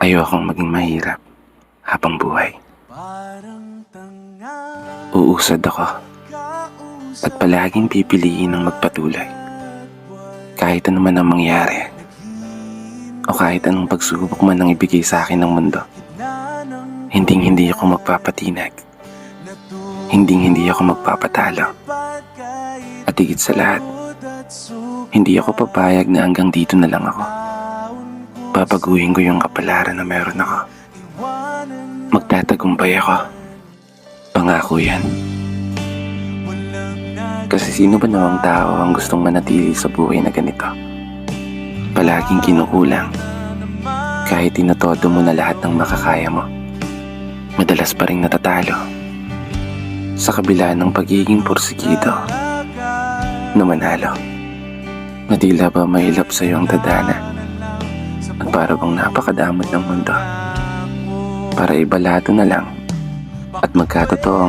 Ayokong maging mahirap habang buhay. Uusad ako at palaging pipiliin ng magpatuloy. Kahit ano man ang mangyari o kahit anong pagsubok man ang ibigay sa akin ng mundo, hindi ako magpapatinag. Hindi ako magpapatalo. At higit sa lahat, hindi ako papayag na hanggang dito na lang ako. Babaguhin ko yung kapalaran na meron ako. Magtatagumpay ako. Pangako yan. Kasi sino ba namang tao ang gustong manatili sa buhay na ganito? Palaging kinukulang. Kahit tinotodo mo na lahat ng makakaya mo, madalas pa rin natatalo. Sa kabila ng pagiging porsigido na manalo, na tila ba mahilap sa'yo ang tadhana at para bang napakadamot ng mundo para ibalato na lang at magkatotoo